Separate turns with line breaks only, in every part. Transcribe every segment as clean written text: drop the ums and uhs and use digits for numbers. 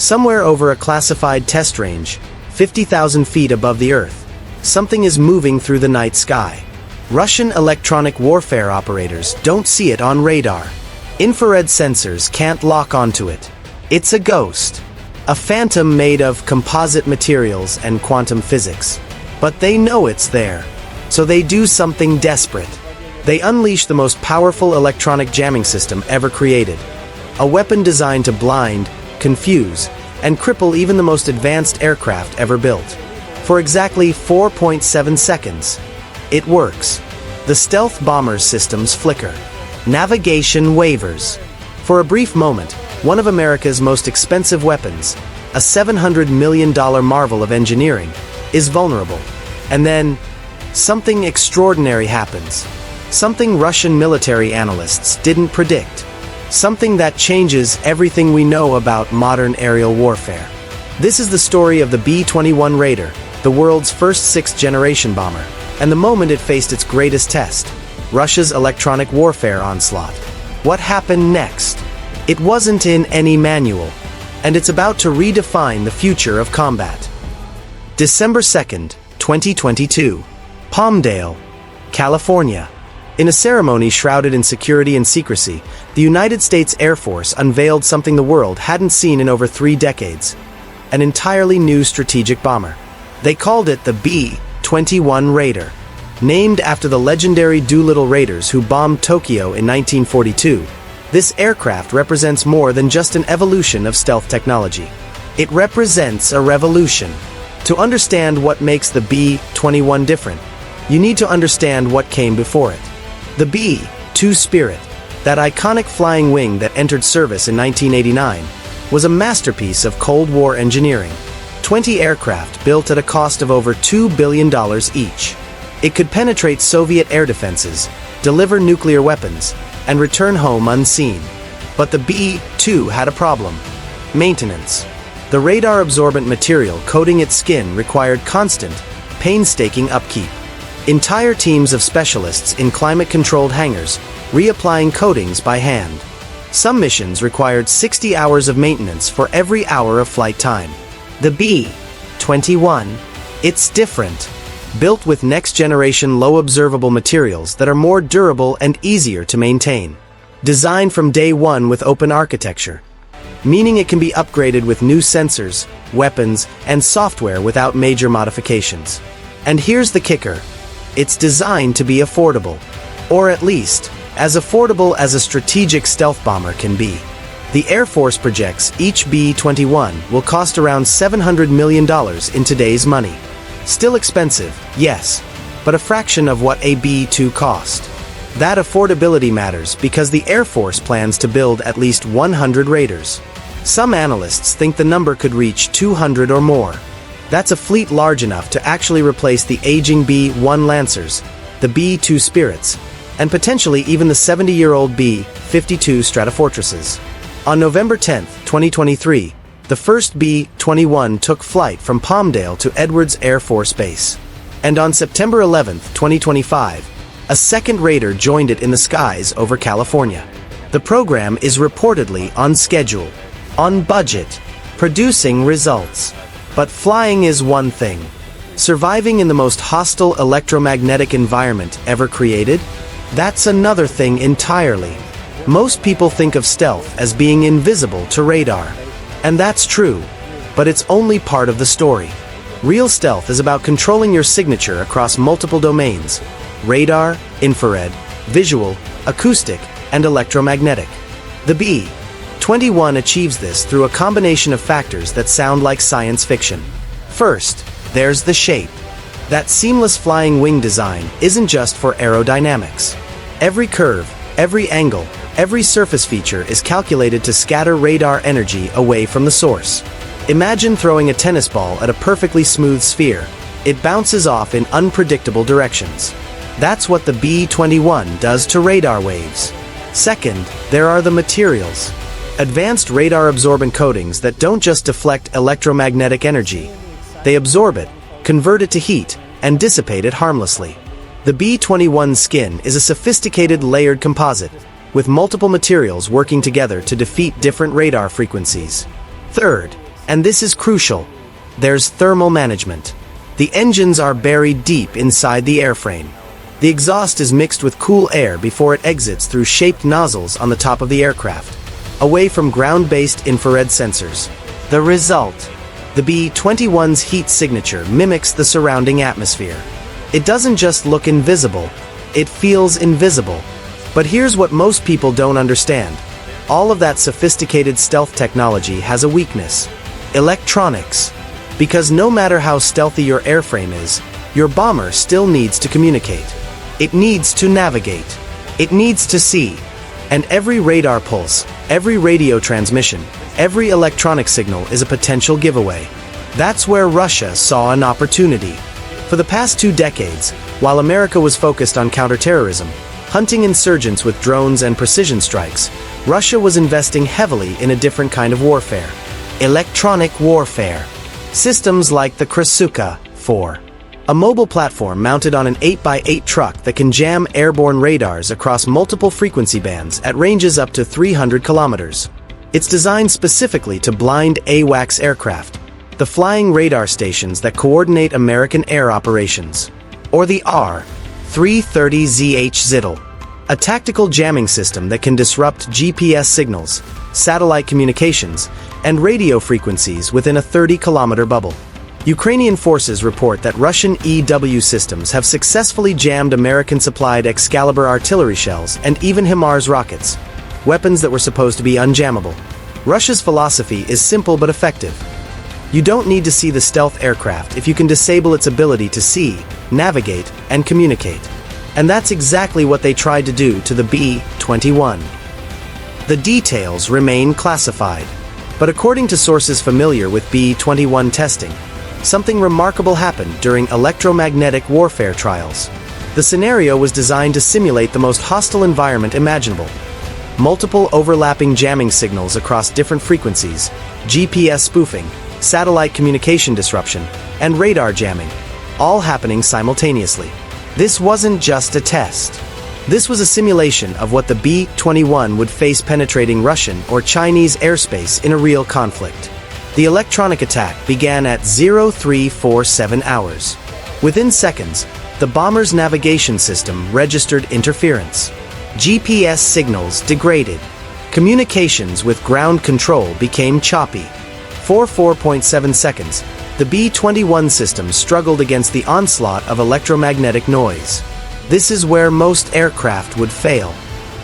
Somewhere over a classified test range, 50,000 feet above the Earth, something is moving through the night sky. Russian electronic warfare operators don't see it on radar. Infrared sensors can't lock onto it. It's a ghost. A phantom made of composite materials and quantum physics. But they know it's there. So they do something desperate. They unleash the most powerful electronic jamming system ever created. A weapon designed to blind, confuse, and cripple even the most advanced aircraft ever built. For exactly 4.7 seconds. It works. The stealth bomber's systems flicker. Navigation wavers. For a brief moment, one of America's most expensive weapons, a $700 million marvel of engineering, is vulnerable. And then, something extraordinary happens. Something Russian military analysts didn't predict. Something that changes everything we know about modern aerial warfare. This is the story of the B-21 Raider, the world's first sixth-generation bomber, and the moment it faced its greatest test, Russia's electronic warfare onslaught. What happened next? It wasn't in any manual, and it's about to redefine the future of combat. December 2nd, 2022. Palmdale, California. In a ceremony shrouded in security and secrecy, the United States Air Force unveiled something the world hadn't seen in over 3 decades. An entirely new strategic bomber. They called it the B-21 Raider. Named after the legendary Doolittle Raiders who bombed Tokyo in 1942, this aircraft represents more than just an evolution of stealth technology. It represents a revolution. To understand what makes the B-21 different, you need to understand what came before it. The B-2 Spirit, that iconic flying wing that entered service in 1989, was a masterpiece of Cold War engineering. 20 aircraft built at a cost of over $2 billion each. It could penetrate Soviet air defenses, deliver nuclear weapons, and return home unseen. But the B-2 had a problem: maintenance. The radar-absorbent material coating its skin required constant, painstaking upkeep. Entire teams of specialists in climate-controlled hangars, reapplying coatings by hand. Some missions required 60 hours of maintenance for every hour of flight time. The B-21, it's different. Built with next-generation low-observable materials that are more durable and easier to maintain. Designed from day one with open architecture, meaning it can be upgraded with new sensors, weapons, and software without major modifications. And here's the kicker. It's designed to be affordable. Or at least, as affordable as a strategic stealth bomber can be. The Air Force projects each B-21 will cost around $700 million in today's money. Still expensive, yes, but a fraction of what a B-2 cost. That affordability matters because the Air Force plans to build at least 100 Raiders. Some analysts think the number could reach 200 or more. That's a fleet large enough to actually replace the aging B-1 Lancers, the B-2 Spirits, and potentially even the 70-year-old B-52 Stratofortresses. On November 10, 2023, the first B-21 took flight from Palmdale to Edwards Air Force Base. And on September 11, 2025, a second Raider joined it in the skies over California. The program is reportedly on schedule, on budget, producing results. But flying is one thing. Surviving in the most hostile electromagnetic environment ever created? That's another thing entirely. Most people think of stealth as being invisible to radar. And that's true, but it's only part of the story. Real stealth is about controlling your signature across multiple domains: radar, infrared, visual, acoustic, and electromagnetic. The B-21 achieves this through a combination of factors that sound like science fiction. First, there's the shape. That seamless flying wing design isn't just for aerodynamics. Every curve, every angle, every surface feature is calculated to scatter radar energy away from the source. Imagine throwing a tennis ball at a perfectly smooth sphere. It bounces off in unpredictable directions. That's what the B-21 does to radar waves. Second, there are the materials. Advanced radar-absorbent coatings that don't just deflect electromagnetic energy. They absorb it, convert it to heat, and dissipate it harmlessly. The B-21 skin is a sophisticated layered composite, with multiple materials working together to defeat different radar frequencies. Third, And this is crucial. There's thermal management. The engines are buried deep inside the airframe. The exhaust is mixed with cool air before it exits through shaped nozzles on the top of the aircraft, away from ground-based infrared sensors. The result: the B-21's heat signature mimics the surrounding atmosphere. It doesn't just look invisible, it feels invisible. But here's what most people don't understand. All of that sophisticated stealth technology has a weakness: electronics. Because no matter how stealthy your airframe is, your bomber still needs to communicate. It needs to navigate. It needs to see. And every radar pulse, every radio transmission, every electronic signal is a potential giveaway. That's where Russia saw an opportunity. For the past 2 decades, while America was focused on counterterrorism, hunting insurgents with drones and precision strikes, Russia was investing heavily in a different kind of warfare: electronic warfare. Systems like the Krasuka-4, a mobile platform mounted on an 8x8 truck that can jam airborne radars across multiple frequency bands at ranges up to 300 kilometers. It's designed specifically to blind AWACS aircraft, the flying radar stations that coordinate American air operations. Or the R-330ZH Zittel, a tactical jamming system that can disrupt GPS signals, satellite communications, and radio frequencies within a 30-kilometer bubble. Ukrainian forces report that Russian EW systems have successfully jammed American-supplied Excalibur artillery shells and even HIMARS rockets, weapons that were supposed to be unjammable. Russia's philosophy is simple but effective. You don't need to see the stealth aircraft if you can disable its ability to see, navigate, and communicate. And that's exactly what they tried to do to the B-21. The details remain classified, but according to sources familiar with B-21 testing, something remarkable happened during electromagnetic warfare trials. The scenario was designed to simulate the most hostile environment imaginable. Multiple overlapping jamming signals across different frequencies, GPS spoofing, satellite communication disruption, and radar jamming, all happening simultaneously. This wasn't just a test. This was a simulation of what the B-21 would face penetrating Russian or Chinese airspace in a real conflict. The electronic attack began at 0347 hours. Within seconds, the bomber's navigation system registered interference. GPS signals degraded. Communications with ground control became choppy. For 4.7 seconds, the B-21 system struggled against the onslaught of electromagnetic noise. This is where most aircraft would fail.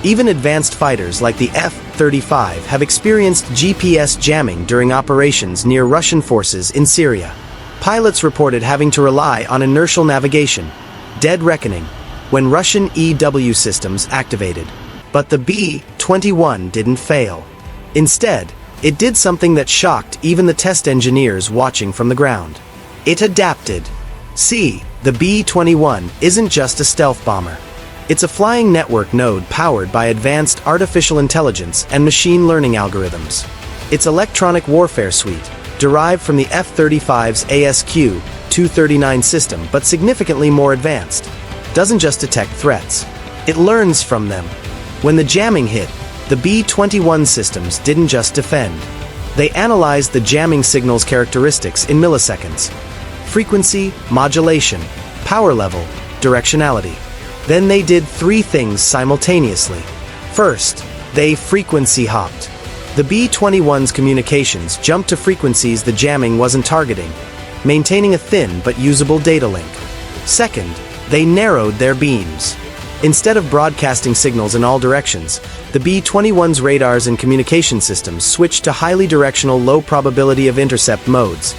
Even advanced fighters like the F-35 have experienced GPS jamming during operations near Russian forces in Syria. Pilots reported having to rely on inertial navigation, dead reckoning, when Russian EW systems activated. But the B-21 didn't fail. Instead, it did something that shocked even the test engineers watching from the ground. It adapted. See, the B-21 isn't just a stealth bomber. It's a flying network node powered by advanced artificial intelligence and machine learning algorithms. Its electronic warfare suite, derived from the F-35's ASQ-239 system but significantly more advanced, doesn't just detect threats. It learns from them. When the jamming hit, the B-21 systems didn't just defend. They analyzed the jamming signal's characteristics in milliseconds: frequency, modulation, power level, directionality. Then they did 3 things simultaneously. First, they frequency hopped. The B-21's communications jumped to frequencies the jamming wasn't targeting, maintaining a thin but usable data link. Second, they narrowed their beams. Instead of broadcasting signals in all directions, the B-21's radars and communication systems switched to highly directional, low probability of intercept modes.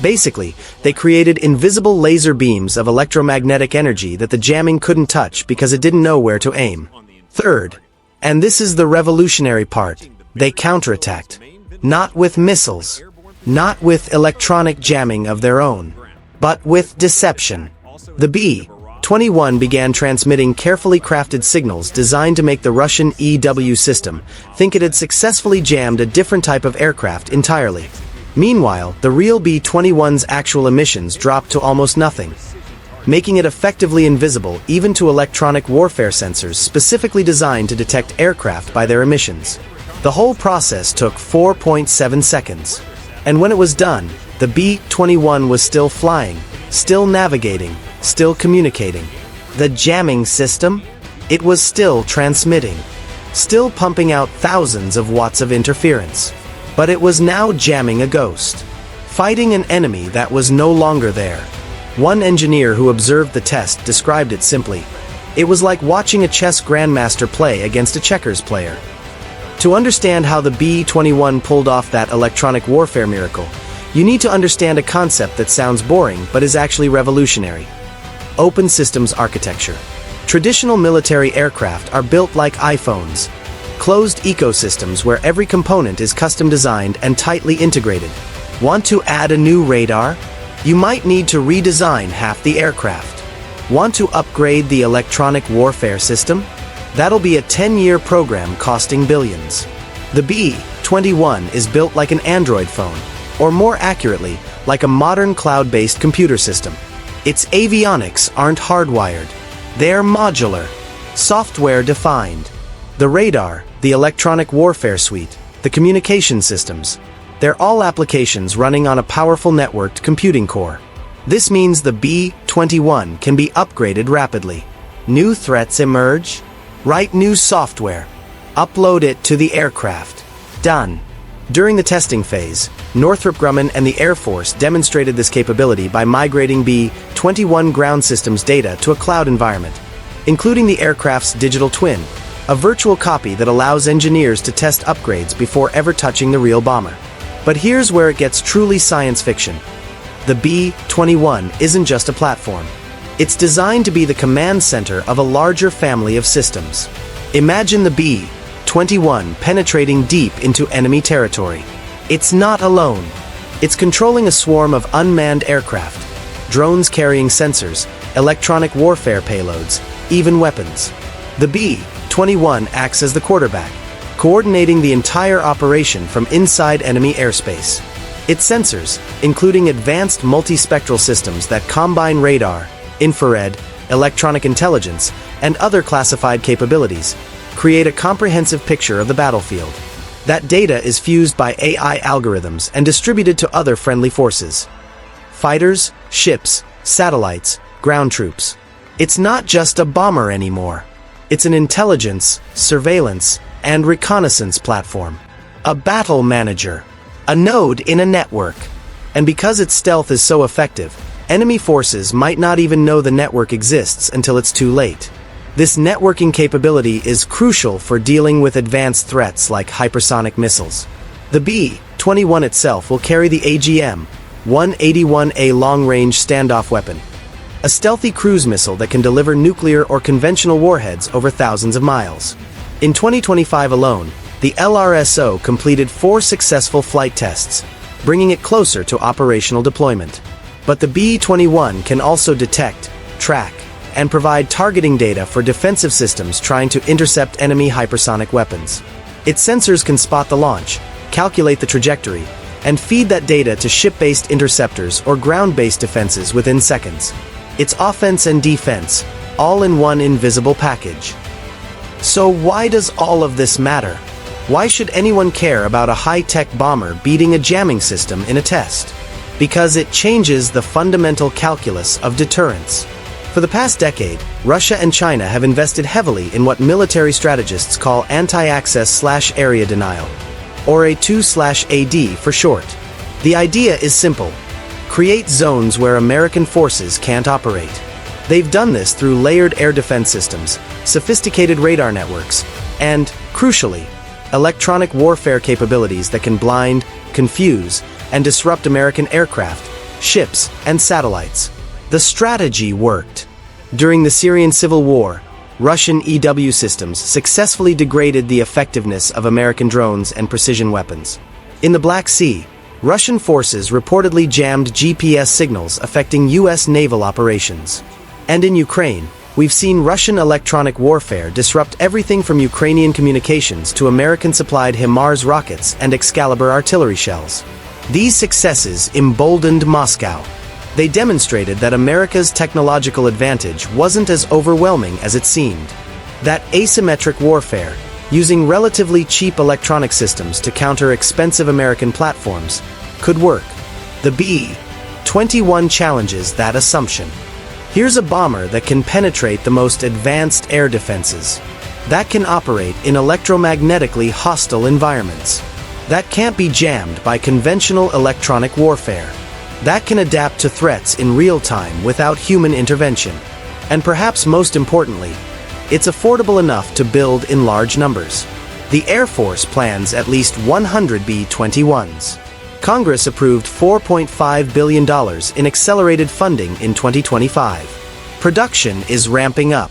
Basically, they created invisible laser beams of electromagnetic energy that the jamming couldn't touch because it didn't know where to aim. Third, and this is the revolutionary part, they counterattacked. Not with missiles, not with electronic jamming of their own, but with deception. The B-21 began transmitting carefully crafted signals designed to make the Russian EW system think it had successfully jammed a different type of aircraft entirely. Meanwhile, the real B-21's actual emissions dropped to almost nothing, making it effectively invisible even to electronic warfare sensors specifically designed to detect aircraft by their emissions. The whole process took 4.7 seconds. And when it was done, the B-21 was still flying, still navigating, still communicating. The jamming system? It was still transmitting, still pumping out thousands of watts of interference. But it was now jamming a ghost, fighting an enemy that was no longer there. One engineer who observed the test described it simply. It was like watching a chess grandmaster play against a checkers player. To understand how the B-21 pulled off that electronic warfare miracle, you need to understand a concept that sounds boring but is actually revolutionary. Open systems architecture. Traditional military aircraft are built like iPhones. Closed ecosystems where every component is custom designed and tightly integrated. Want to add a new radar? You might need to redesign half the aircraft. Want to upgrade the electronic warfare system? That'll be a 10-year program costing billions. The B-21 is built like an Android phone, or more accurately, like a modern cloud-based computer system. Its avionics aren't hardwired. They're modular, software-defined. The radar, the electronic warfare suite, the communication systems, they're all applications running on a powerful networked computing core. This means the B-21 can be upgraded rapidly. New threats emerge? Write new software. Upload it to the aircraft. Done. During the testing phase, Northrop Grumman and the Air Force demonstrated this capability by migrating B-21 ground systems data to a cloud environment, including the aircraft's digital twin, a virtual copy that allows engineers to test upgrades before ever touching the real bomber. But here's where it gets truly science fiction. The B-21 isn't just a platform. It's designed to be the command center of a larger family of systems. Imagine the B-21 penetrating deep into enemy territory. It's not alone. It's controlling a swarm of unmanned aircraft, drones carrying sensors, electronic warfare payloads, even weapons. The B-21 acts as the quarterback, coordinating the entire operation from inside enemy airspace. Its sensors, including advanced multispectral systems that combine radar, infrared, electronic intelligence, and other classified capabilities, create a comprehensive picture of the battlefield. That data is fused by AI algorithms and distributed to other friendly forces. Fighters, ships, satellites, ground troops. It's not just a bomber anymore. It's an intelligence, surveillance, and reconnaissance platform. A battle manager. A node in a network. And because its stealth is so effective, enemy forces might not even know the network exists until it's too late. This networking capability is crucial for dealing with advanced threats like hypersonic missiles. The B-21 itself will carry the AGM-181A long-range standoff weapon, a stealthy cruise missile that can deliver nuclear or conventional warheads over thousands of miles. In 2025 alone, the LRSO completed 4 successful flight tests, bringing it closer to operational deployment. But the B-21 can also detect, track, and provide targeting data for defensive systems trying to intercept enemy hypersonic weapons. Its sensors can spot the launch, calculate the trajectory, and feed that data to ship-based interceptors or ground-based defenses within seconds. It's offense and defense, all in one invisible package. So why does all of this matter? Why should anyone care about a high-tech bomber beating a jamming system in a test? Because it changes the fundamental calculus of deterrence. For the past decade, Russia and China have invested heavily in what military strategists call anti-access/area denial, or A2/AD for short. The idea is simple. Create zones where American forces can't operate. They've done this through layered air defense systems, sophisticated radar networks, and, crucially, electronic warfare capabilities that can blind, confuse, and disrupt American aircraft, ships, and satellites. The strategy worked. During the Syrian civil war, Russian EW systems successfully degraded the effectiveness of American drones and precision weapons. In the Black Sea, Russian forces reportedly jammed GPS signals affecting U.S. naval operations. And in Ukraine, we've seen Russian electronic warfare disrupt everything from Ukrainian communications to American-supplied HIMARS rockets and Excalibur artillery shells. These successes emboldened Moscow. They demonstrated that America's technological advantage wasn't as overwhelming as it seemed. That asymmetric warfare, using relatively cheap electronic systems to counter expensive American platforms, could work. The B-21 challenges that assumption. Here's a bomber that can penetrate the most advanced air defenses, that can operate in electromagnetically hostile environments, that can't be jammed by conventional electronic warfare, that can adapt to threats in real time without human intervention. And perhaps most importantly, it's affordable enough to build in large numbers. The Air Force plans at least 100 B-21s. Congress approved $4.5 billion in accelerated funding in 2025. Production is ramping up.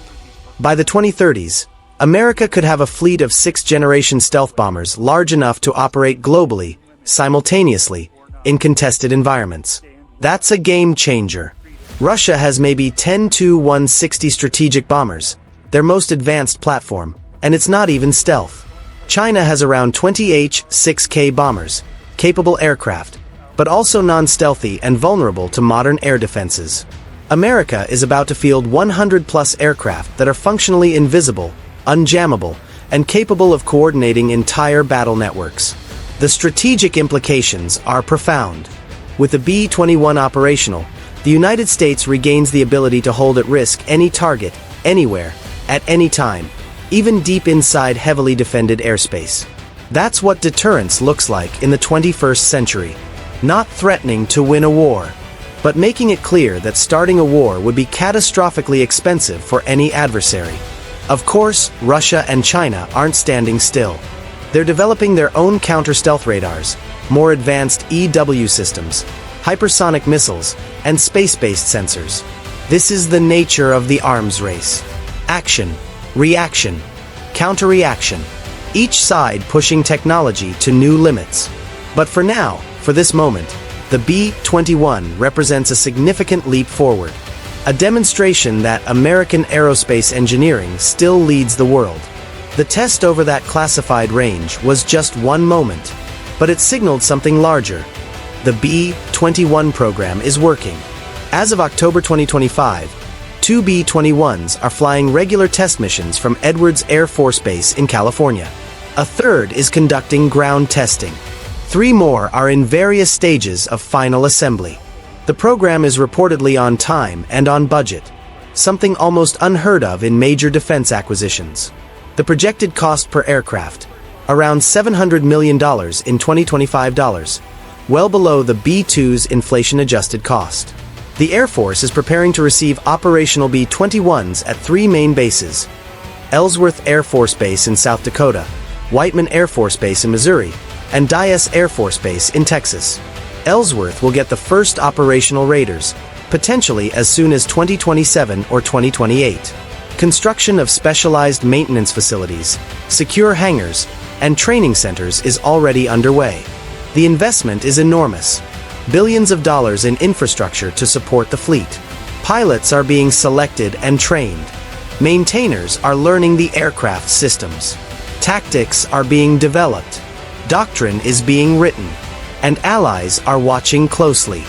By the 2030s, America could have a fleet of 6th-generation stealth bombers large enough to operate globally, simultaneously, in contested environments. That's a game changer. Russia has maybe 10 Tu-160 strategic bombers, their most advanced platform, and it's not even stealth. China has around 20 H-6K bombers, capable aircraft, but also non-stealthy and vulnerable to modern air defenses. America is about to field 100-plus aircraft that are functionally invisible, unjammable, and capable of coordinating entire battle networks. The strategic implications are profound. With the B-21 operational, the United States regains the ability to hold at risk any target, anywhere, at any time, even deep inside heavily defended airspace. That's what deterrence looks like in the 21st century. Not threatening to win a war, but making it clear that starting a war would be catastrophically expensive for any adversary. Of course, Russia and China aren't standing still. They're developing their own counter-stealth radars, more advanced EW systems, hypersonic missiles, and space-based sensors. This is the nature of the arms race. Action, reaction, counter-reaction. Each side pushing technology to new limits. But for now, for this moment, the B-21 represents a significant leap forward, a demonstration that American aerospace engineering still leads the world. The test over that classified range was just one moment, but it signaled something larger. The B-21 program is working. As of October 2025, 2 B-21s are flying regular test missions from Edwards Air Force Base in California. A third is conducting ground testing. 3 more are in various stages of final assembly. The program is reportedly on time and on budget, something almost unheard of in major defense acquisitions. The projected cost per aircraft, around $700 million in 2025 dollars, well below the B-2's inflation-adjusted cost. The Air Force is preparing to receive operational B-21s at 3 main bases: Ellsworth Air Force Base in South Dakota, Whiteman Air Force Base in Missouri, and Dyess Air Force Base in Texas. Ellsworth will get the first operational Raiders, potentially as soon as 2027 or 2028. Construction of specialized maintenance facilities, secure hangars, and training centers is already underway. The investment is enormous. Billions of dollars in infrastructure to support the fleet. Pilots are being selected and trained. Maintainers are learning the aircraft systems. Tactics are being developed. Doctrine is being written. And allies are watching closely.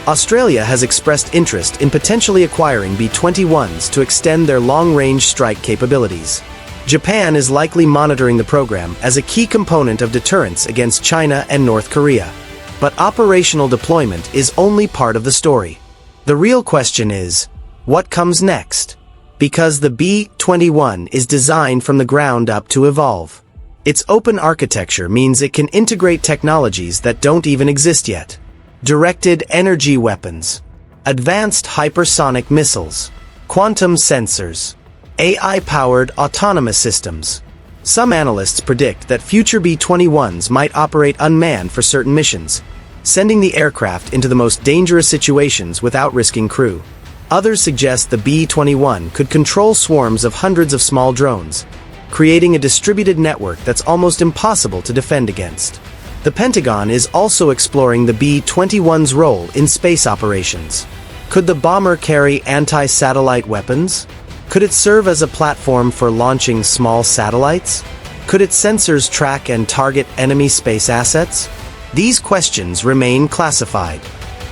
Australia has expressed interest in potentially acquiring B-21s to extend their long-range strike capabilities. Japan is likely monitoring the program as a key component of deterrence against China and North Korea. But operational deployment is only part of the story. The real question is, what comes next? Because the B-21 is designed from the ground up to evolve. Its open architecture means it can integrate technologies that don't even exist yet. Directed energy weapons, advanced hypersonic missiles, quantum sensors, AI-powered autonomous systems. Some analysts predict that future B-21s might operate unmanned for certain missions, sending the aircraft into the most dangerous situations without risking crew. Others suggest the B-21 could control swarms of hundreds of small drones, creating a distributed network that's almost impossible to defend against. The Pentagon is also exploring the B-21's role in space operations. Could the bomber carry anti-satellite weapons? Could it serve as a platform for launching small satellites? Could its sensors track and target enemy space assets? These questions remain classified,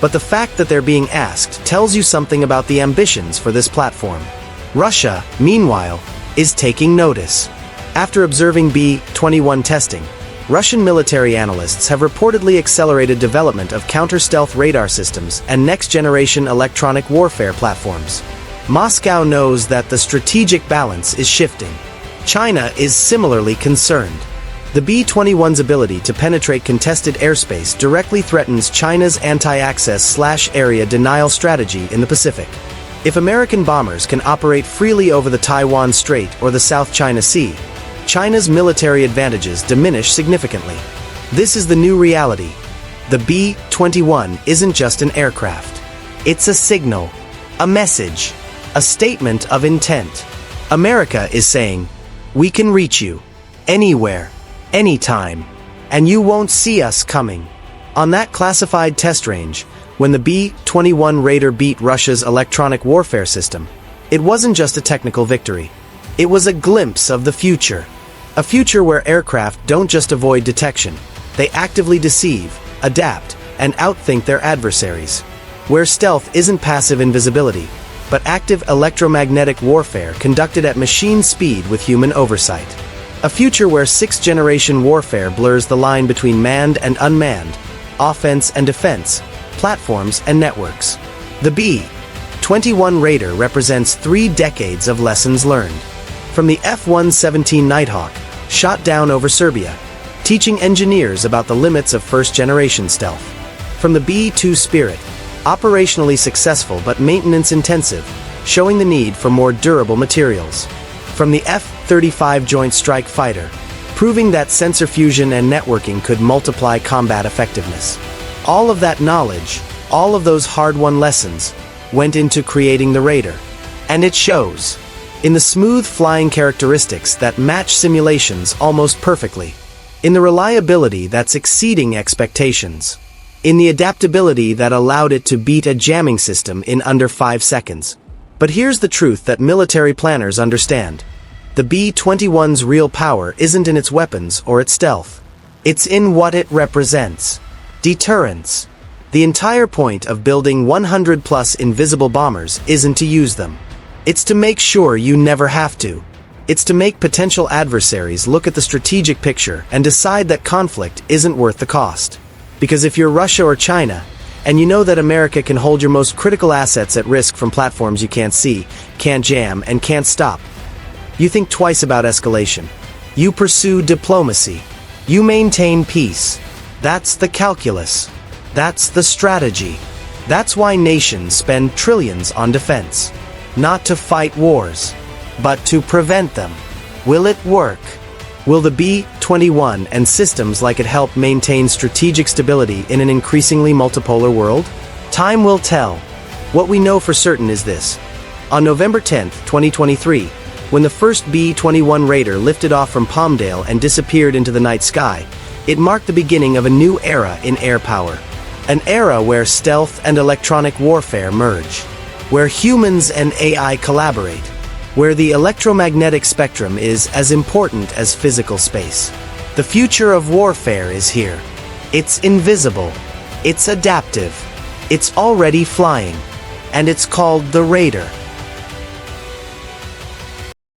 but the fact that they're being asked tells you something about the ambitions for this platform. Russia, meanwhile, is taking notice. After observing B-21 testing, Russian military analysts have reportedly accelerated development of counter-stealth radar systems and next-generation electronic warfare platforms. Moscow knows that the strategic balance is shifting. China is similarly concerned. The B-21's ability to penetrate contested airspace directly threatens China's anti-access/area denial strategy in the Pacific. If American bombers can operate freely over the Taiwan Strait or the South China Sea, China's military advantages diminish significantly. This is the new reality. The B-21 isn't just an aircraft. It's a signal, a message, a statement of intent. America is saying, we can reach you, anywhere, anytime, and you won't see us coming. On that classified test range, when the B-21 Raider beat Russia's electronic warfare system, it wasn't just a technical victory. It was a glimpse of the future. A future where aircraft don't just avoid detection, they actively deceive, adapt, and outthink their adversaries. Where stealth isn't passive invisibility, but active electromagnetic warfare conducted at machine speed with human oversight. A future where sixth-generation warfare blurs the line between manned and unmanned, offense and defense, platforms and networks. The B-21 Raider represents 3 decades of lessons learned. From the F-117 Nighthawk, shot down over Serbia, teaching engineers about the limits of first-generation stealth. From the B-2 Spirit, operationally successful but maintenance-intensive, showing the need for more durable materials. From the F-35 Joint Strike Fighter, proving that sensor fusion and networking could multiply combat effectiveness. All of that knowledge, all of those hard-won lessons, went into creating the Raider. And it shows. In the smooth flying characteristics that match simulations almost perfectly. In the reliability that's exceeding expectations. In the adaptability that allowed it to beat a jamming system in under 5 seconds. But here's the truth that military planners understand. The B-21's real power isn't in its weapons or its stealth. It's in what it represents. Deterrence. The entire point of building 100-plus invisible bombers isn't to use them. It's to make sure you never have to. It's to make potential adversaries look at the strategic picture and decide that conflict isn't worth the cost. Because if you're Russia or China, and you know that America can hold your most critical assets at risk from platforms you can't see, can't jam, and can't stop, you think twice about escalation. You pursue diplomacy. You maintain peace. That's the calculus. That's the strategy. That's why nations spend trillions on defense. Not to fight wars, but to prevent them. Will it work? Will the B-21 and systems like it help maintain strategic stability in an increasingly multipolar world? Time will tell. What we know for certain is this. On November 10, 2023, when the first B-21 Raider lifted off from Palmdale and disappeared into the night sky, it marked the beginning of a new era in air power. An era where stealth and electronic warfare merge. Where humans and AI collaborate. Where the electromagnetic spectrum is as important as physical space. The future of warfare is here. It's invisible. It's adaptive. It's already flying. And it's called the Raider.